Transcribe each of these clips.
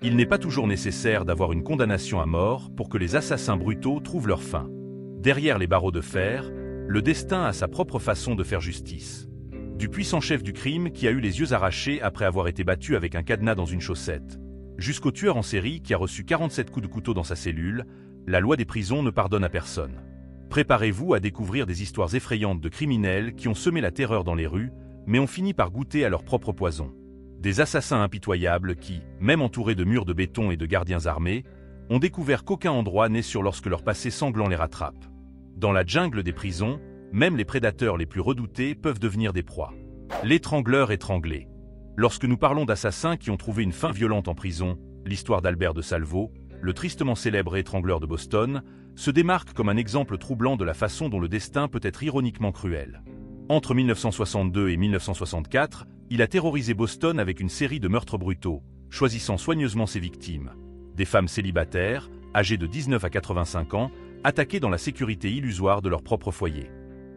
Il n'est pas toujours nécessaire d'avoir une condamnation à mort pour que les assassins brutaux trouvent leur fin. Derrière les barreaux de fer, le destin a sa propre façon de faire justice. Du puissant chef du crime qui a eu les yeux arrachés après avoir été battu avec un cadenas dans une chaussette, jusqu'au tueur en série qui a reçu 47 coups de couteau dans sa cellule, la loi des prisons ne pardonne à personne. Préparez-vous à découvrir des histoires effrayantes de criminels qui ont semé la terreur dans les rues, mais ont fini par goûter à leur propre poison. Des assassins impitoyables qui, même entourés de murs de béton et de gardiens armés, ont découvert qu'aucun endroit n'est sûr lorsque leur passé sanglant les rattrape. Dans la jungle des prisons, même les prédateurs les plus redoutés peuvent devenir des proies. L'étrangleur étranglé. Lorsque nous parlons d'assassins qui ont trouvé une fin violente en prison, l'histoire d'Albert de Salvo, le tristement célèbre étrangleur de Boston, se démarque comme un exemple troublant de la façon dont le destin peut être ironiquement cruel. Entre 1962 et 1964, il a terrorisé Boston avec une série de meurtres brutaux, choisissant soigneusement ses victimes. Des femmes célibataires, âgées de 19 à 85 ans, attaquées dans la sécurité illusoire de leur propre foyer.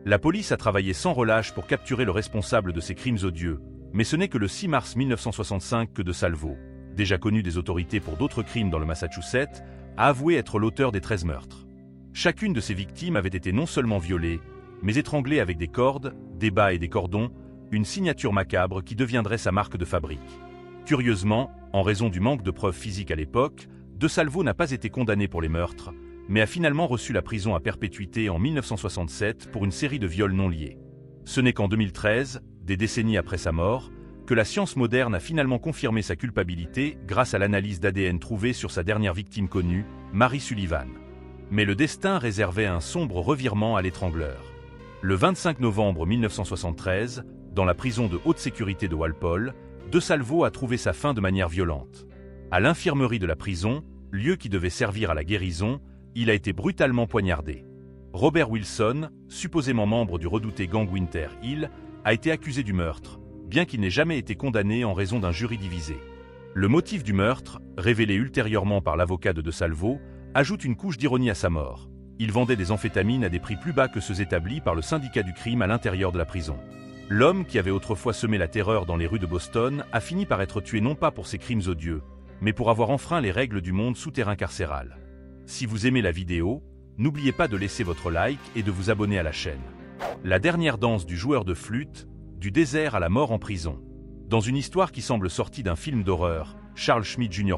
La police a travaillé sans relâche pour capturer le responsable de ces crimes odieux, mais ce n'est que le 6 mars 1965 que de Salvo, déjà connu des autorités pour d'autres crimes dans le Massachusetts, a avoué être l'auteur des 13 meurtres. Chacune de ces victimes avait été non seulement violée, mais étranglée avec des cordes, des bas et des cordons, une signature macabre qui deviendrait sa marque de fabrique. Curieusement, en raison du manque de preuves physiques à l'époque, De Salvo n'a pas été condamné pour les meurtres, mais a finalement reçu la prison à perpétuité en 1967 pour une série de viols non liés. Ce n'est qu'en 2013, des décennies après sa mort, que la science moderne a finalement confirmé sa culpabilité grâce à l'analyse d'ADN trouvée sur sa dernière victime connue, Mary Sullivan. Mais le destin réservait un sombre revirement à l'étrangleur. Le 25 novembre 1973, dans la prison de haute sécurité de Walpole, De Salvo a trouvé sa fin de manière violente. À l'infirmerie de la prison, lieu qui devait servir à la guérison, il a été brutalement poignardé. Robert Wilson, supposément membre du redouté gang Winter Hill, a été accusé du meurtre, bien qu'il n'ait jamais été condamné en raison d'un jury divisé. Le motif du meurtre, révélé ultérieurement par l'avocat de Salvo, ajoute une couche d'ironie à sa mort. Il vendait des amphétamines à des prix plus bas que ceux établis par le syndicat du crime à l'intérieur de la prison. L'homme qui avait autrefois semé la terreur dans les rues de Boston a fini par être tué non pas pour ses crimes odieux, mais pour avoir enfreint les règles du monde souterrain carcéral. Si vous aimez la vidéo, n'oubliez pas de laisser votre like et de vous abonner à la chaîne. La dernière danse du joueur de flûte, du désert à la mort en prison. Dans une histoire qui semble sortie d'un film d'horreur, Charles Schmidt Jr.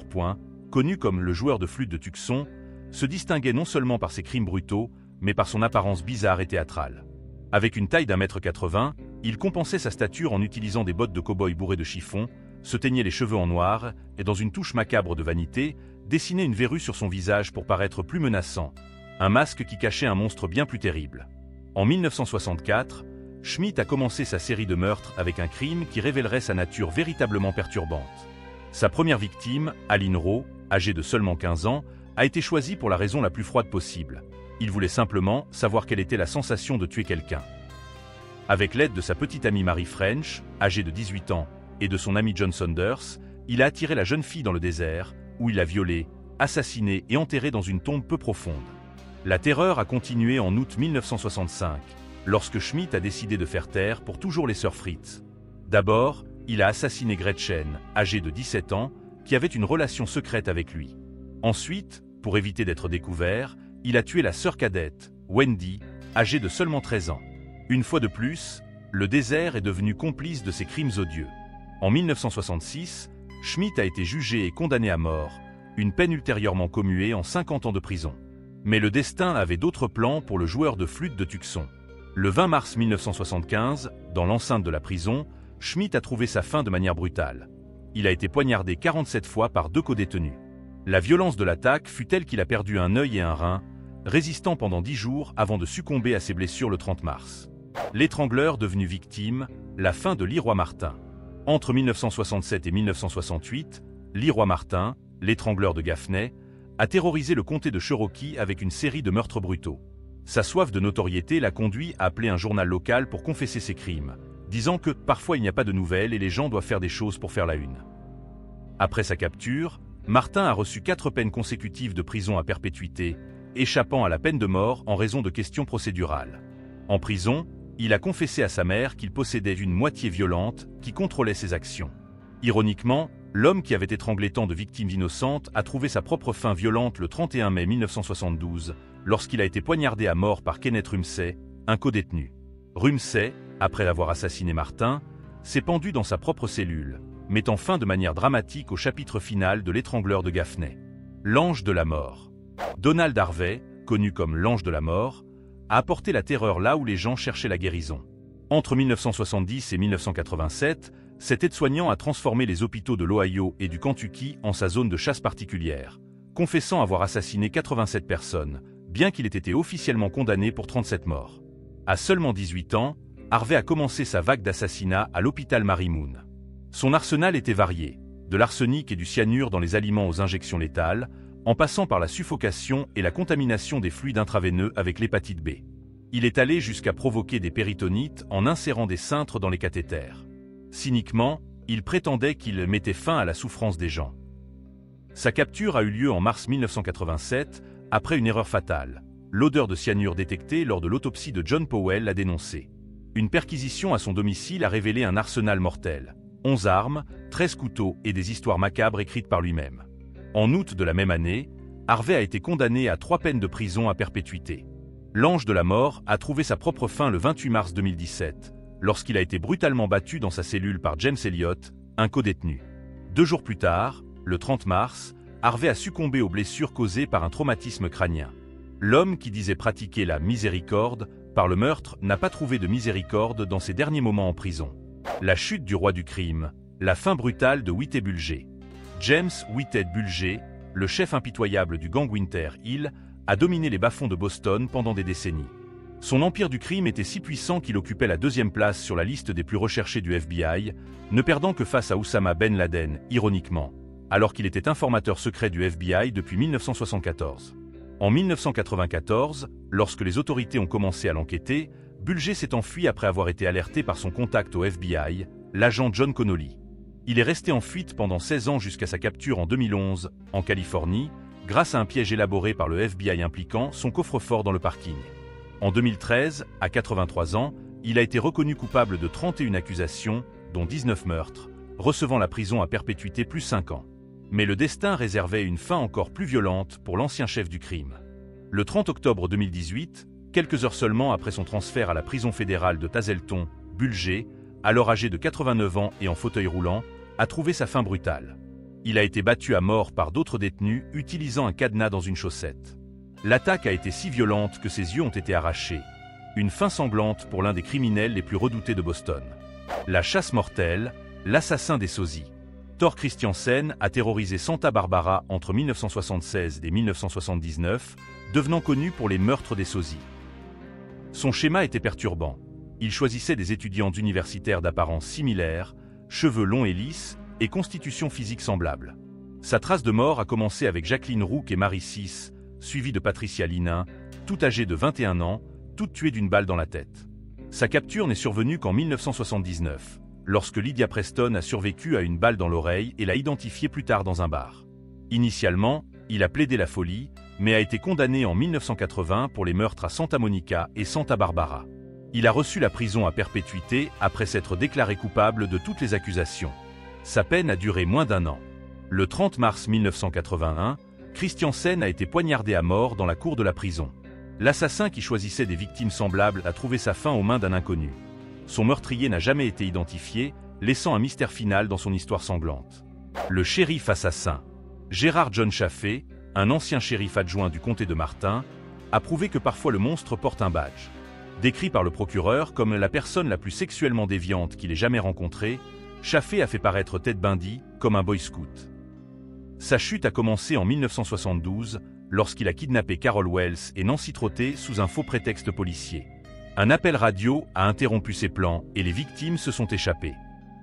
Connu comme le joueur de flûte de Tucson, se distinguait non seulement par ses crimes brutaux, mais par son apparence bizarre et théâtrale. Avec une taille d'1,80 m, il compensait sa stature en utilisant des bottes de cow-boy bourrées de chiffon, se teignait les cheveux en noir et, dans une touche macabre de vanité, dessinait une verrue sur son visage pour paraître plus menaçant, un masque qui cachait un monstre bien plus terrible. En 1964, Schmidt a commencé sa série de meurtres avec un crime qui révélerait sa nature véritablement perturbante. Sa première victime, Aline Rowe, âgée de seulement 15 ans, a été choisie pour la raison la plus froide possible. Il voulait simplement savoir quelle était la sensation de tuer quelqu'un. Avec l'aide de sa petite amie Mary French, âgée de 18 ans, et de son ami John Saunders, il a attiré la jeune fille dans le désert, où il l'a violée, assassinée et enterrée dans une tombe peu profonde. La terreur a continué en août 1965, lorsque Schmidt a décidé de faire taire pour toujours les sœurs Fritz. D'abord, il a assassiné Gretchen, âgée de 17 ans, qui avait une relation secrète avec lui. Ensuite, pour éviter d'être découvert, il a tué la sœur cadette, Wendy, âgée de seulement 13 ans. Une fois de plus, le désert est devenu complice de ses crimes odieux. En 1966, Schmidt a été jugé et condamné à mort, une peine ultérieurement commuée en 50 ans de prison. Mais le destin avait d'autres plans pour le joueur de flûte de Tucson. Le 20 mars 1975, dans l'enceinte de la prison, Schmidt a trouvé sa fin de manière brutale. Il a été poignardé 47 fois par 2 codétenus. La violence de l'attaque fut telle qu'il a perdu un œil et un rein, résistant pendant 10 jours avant de succomber à ses blessures le 30 mars. L'étrangleur devenu victime, la fin de Leroy Martin. Entre 1967 et 1968, Leroy Martin, l'étrangleur de Gaffney, a terrorisé le comté de Cherokee avec une série de meurtres brutaux. Sa soif de notoriété l'a conduit à appeler un journal local pour confesser ses crimes, disant que parfois il n'y a pas de nouvelles et les gens doivent faire des choses pour faire la une. Après sa capture, Martin a reçu 4 peines consécutives de prison à perpétuité, échappant à la peine de mort en raison de questions procédurales. En prison, il a confessé à sa mère qu'il possédait une moitié violente qui contrôlait ses actions. Ironiquement, L'homme qui avait étranglé tant de victimes innocentes a trouvé sa propre fin violente le 31 mai 1972, lorsqu'il a été poignardé à mort par Kenneth Rumsey, un codétenu. Rumsey, après avoir assassiné Martin, s'est pendu dans sa propre cellule, mettant fin de manière dramatique au chapitre final de l'étrangleur de Gaffney. L'ange de la mort. Donald Harvey, connu comme l'ange de la mort, a apporté la terreur là où les gens cherchaient la guérison. Entre 1970 et 1987, cet aide-soignant a transformé les hôpitaux de l'Ohio et du Kentucky en sa zone de chasse particulière, confessant avoir assassiné 87 personnes, bien qu'il ait été officiellement condamné pour 37 morts. À seulement 18 ans, Harvey a commencé sa vague d'assassinats à l'hôpital Mary Moon. Son arsenal était varié, de l'arsenic et du cyanure dans les aliments aux injections létales, en passant par la suffocation et la contamination des fluides intraveineux avec l'hépatite B. Il est allé jusqu'à provoquer des péritonites en insérant des cintres dans les cathéters. Cyniquement, il prétendait qu'il mettait fin à la souffrance des gens. Sa capture a eu lieu en mars 1987, après une erreur fatale. L'odeur de cyanure détectée lors de l'autopsie de John Powell l'a dénoncé. Une perquisition à son domicile a révélé un arsenal mortel. 11 armes, 13 couteaux et des histoires macabres écrites par lui-même. En août de la même année, Harvey a été condamné à 3 peines de prison à perpétuité. L'ange de la mort a trouvé sa propre fin le 28 mars 2017, lorsqu'il a été brutalement battu dans sa cellule par James Elliott, un codétenu. 2 jours plus tard, le 30 mars, Harvey a succombé aux blessures causées par un traumatisme crânien. L'homme qui disait pratiquer la miséricorde par le meurtre n'a pas trouvé de miséricorde dans ses derniers moments en prison. La chute du roi du crime, la fin brutale de Whitey Bulger. James Whitey Bulger, le chef impitoyable du gang Winter Hill, a dominé les bas-fonds de Boston pendant des décennies. Son empire du crime était si puissant qu'il occupait la 2e place sur la liste des plus recherchés du FBI, ne perdant que face à Oussama Ben Laden, ironiquement, alors qu'il était informateur secret du FBI depuis 1974. En 1994, lorsque les autorités ont commencé à l'enquêter, Bulger s'est enfui après avoir été alerté par son contact au FBI, l'agent John Connolly. Il est resté en fuite pendant 16 ans jusqu'à sa capture en 2011, en Californie, grâce à un piège élaboré par le FBI impliquant son coffre-fort dans le parking. En 2013, à 83 ans, il a été reconnu coupable de 31 accusations, dont 19 meurtres, recevant la prison à perpétuité plus 5 ans. Mais le destin réservait une fin encore plus violente pour l'ancien chef du crime. Le 30 octobre 2018, quelques heures seulement après son transfert à la prison fédérale de Tazleton, Bulger, alors âgé de 89 ans et en fauteuil roulant, a trouvé sa fin brutale. Il a été battu à mort par d'autres détenus utilisant un cadenas dans une chaussette. L'attaque a été si violente que ses yeux ont été arrachés. Une fin sanglante pour l'un des criminels les plus redoutés de Boston. La chasse mortelle, l'assassin des sosies. Thor Christiansen a terrorisé Santa Barbara entre 1976 et 1979, devenant connu pour les meurtres des sosies. Son schéma était perturbant. Il choisissait des étudiantes universitaires d'apparence similaire, cheveux longs et lisses, et constitution physique semblable. Sa trace de mort a commencé avec Jacqueline Rook et Marie Sis, suivie de Patricia Linin, toutes âgées de 21 ans, toutes tuées d'une balle dans la tête. Sa capture n'est survenue qu'en 1979, lorsque Lydia Preston a survécu à une balle dans l'oreille et l'a identifiée plus tard dans un bar. Initialement, il a plaidé la folie, mais a été condamné en 1980 pour les meurtres à Santa Monica et Santa Barbara. Il a reçu la prison à perpétuité après s'être déclaré coupable de toutes les accusations. Sa peine a duré moins d'1 an. Le 30 mars 1981, Christiansen a été poignardé à mort dans la cour de la prison. L'assassin qui choisissait des victimes semblables a trouvé sa fin aux mains d'un inconnu. Son meurtrier n'a jamais été identifié, laissant un mystère final dans son histoire sanglante. Le shérif assassin. Gérard John Chaffee, un ancien shérif adjoint du comté de Martin, a prouvé que parfois le monstre porte un badge. Décrit par le procureur comme la personne la plus sexuellement déviante qu'il ait jamais rencontrée, Chaffee a fait paraître Ted Bundy comme un boy scout. Sa chute a commencé en 1972, lorsqu'il a kidnappé Carol Wells et Nancy Trotté sous un faux prétexte policier. Un appel radio a interrompu ses plans et les victimes se sont échappées.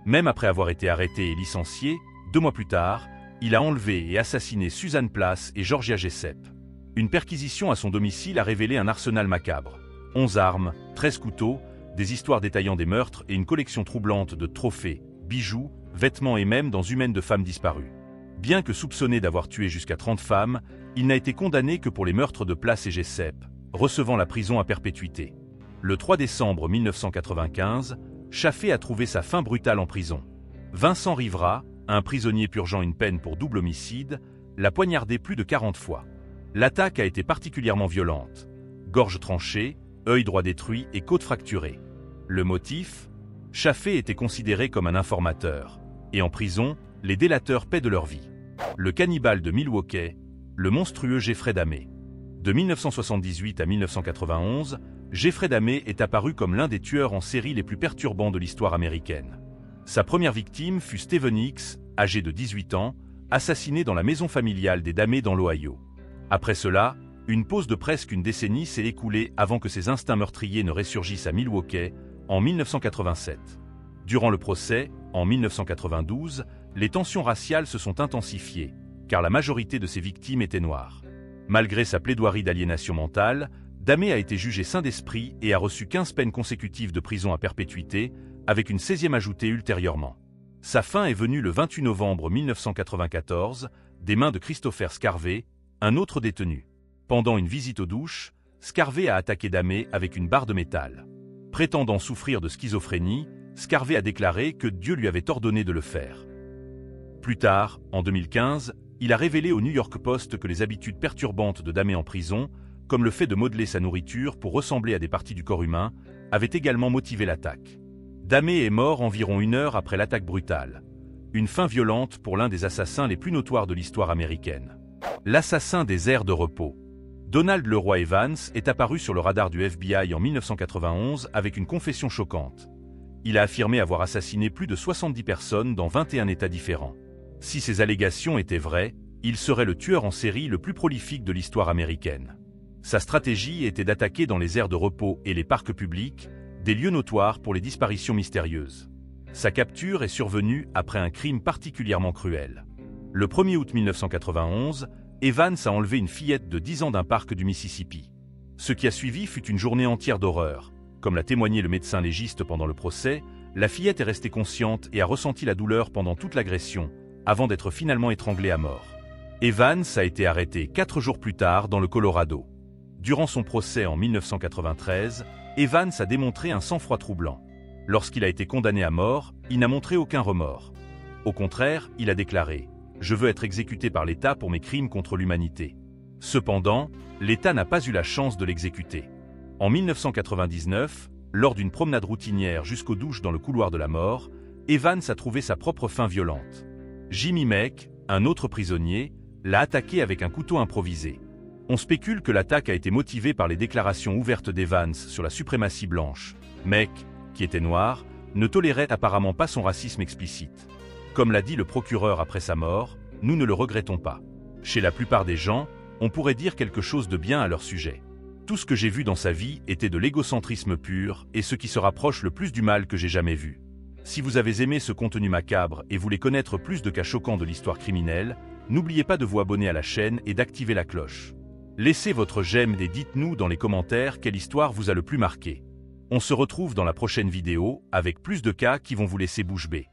Même après avoir été arrêté et licencié, 2 mois plus tard, il a enlevé et assassiné Suzanne Place et Georgia Jessup. Une perquisition à son domicile a révélé un arsenal macabre. 11 armes, 13 couteaux, des histoires détaillant des meurtres et une collection troublante de trophées, bijoux, vêtements et même dents humaines de femmes disparues. Bien que soupçonné d'avoir tué jusqu'à 30 femmes, il n'a été condamné que pour les meurtres de Place et Jessup, recevant la prison à perpétuité. Le 3 décembre 1995, Chaffee a trouvé sa fin brutale en prison. Vincent Rivera, un prisonnier purgeant une peine pour double homicide, l'a poignardé plus de 40 fois. L'attaque a été particulièrement violente. Gorge tranchée, œil droit détruit et côte fracturée. Le motif? Chaffee était considéré comme un informateur. Et en prison, les délateurs paient de leur vie. Le cannibale de Milwaukee, le monstrueux Jeffrey Dahmer. De 1978 à 1991, Jeffrey Dahmer est apparu comme l'un des tueurs en série les plus perturbants de l'histoire américaine. Sa première victime fut Stephen Hicks, âgé de 18 ans, assassiné dans la maison familiale des Dahmer dans l'Ohio. Après cela, une pause de presque une décennie s'est écoulée avant que ses instincts meurtriers ne ressurgissent à Milwaukee en 1987. Durant le procès, en 1992, les tensions raciales se sont intensifiées, car la majorité de ses victimes étaient noires. Malgré sa plaidoirie d'aliénation mentale, Dahmer a été jugé sain d'esprit et a reçu 15 peines consécutives de prison à perpétuité, avec une 16e ajoutée ultérieurement. Sa fin est venue le 28 novembre 1994, des mains de Christopher Scarvey, un autre détenu. Pendant une visite aux douches, Scarvey a attaqué Dahmer avec une barre de métal. Prétendant souffrir de schizophrénie, Scarvey a déclaré que Dieu lui avait ordonné de le faire. Plus tard, en 2015, il a révélé au New York Post que les habitudes perturbantes de Dahmer en prison, comme le fait de modeler sa nourriture pour ressembler à des parties du corps humain, avaient également motivé l'attaque. Dahmer est mort environ 1 heure après l'attaque brutale. Une fin violente pour l'un des assassins les plus notoires de l'histoire américaine. L'assassin des aires de repos. Donald Leroy Evans est apparu sur le radar du FBI en 1991 avec une confession choquante. Il a affirmé avoir assassiné plus de 70 personnes dans 21 États différents. Si ces allégations étaient vraies, il serait le tueur en série le plus prolifique de l'histoire américaine. Sa stratégie était d'attaquer dans les aires de repos et les parcs publics, des lieux notoires pour les disparitions mystérieuses. Sa capture est survenue après un crime particulièrement cruel. Le 1er août 1991, Evans a enlevé une fillette de 10 ans d'un parc du Mississippi. Ce qui a suivi fut une journée entière d'horreur. Comme l'a témoigné le médecin légiste pendant le procès, la fillette est restée consciente et a ressenti la douleur pendant toute l'agression, avant d'être finalement étranglée à mort. Evans a été arrêté 4 jours plus tard dans le Colorado. Durant son procès en 1993, Evans a démontré un sang-froid troublant. Lorsqu'il a été condamné à mort, il n'a montré aucun remords. Au contraire, il a déclaré « Je veux être exécuté par l'État pour mes crimes contre l'humanité ». Cependant, l'État n'a pas eu la chance de l'exécuter. En 1999, lors d'une promenade routinière jusqu'aux douches dans le couloir de la mort, Evans a trouvé sa propre fin violente. Jimmy Meek, un autre prisonnier, l'a attaqué avec un couteau improvisé. On spécule que l'attaque a été motivée par les déclarations ouvertes d'Evans sur la suprématie blanche. Meek, qui était noir, ne tolérait apparemment pas son racisme explicite. Comme l'a dit le procureur après sa mort, nous ne le regrettons pas. Chez la plupart des gens, on pourrait dire quelque chose de bien à leur sujet. Tout ce que j'ai vu dans sa vie était de l'égocentrisme pur et ce qui se rapproche le plus du mal que j'ai jamais vu. Si vous avez aimé ce contenu macabre et voulez connaître plus de cas choquants de l'histoire criminelle, n'oubliez pas de vous abonner à la chaîne et d'activer la cloche. Laissez votre j'aime et dites-nous dans les commentaires quelle histoire vous a le plus marqué. On se retrouve dans la prochaine vidéo avec plus de cas qui vont vous laisser bouche bée.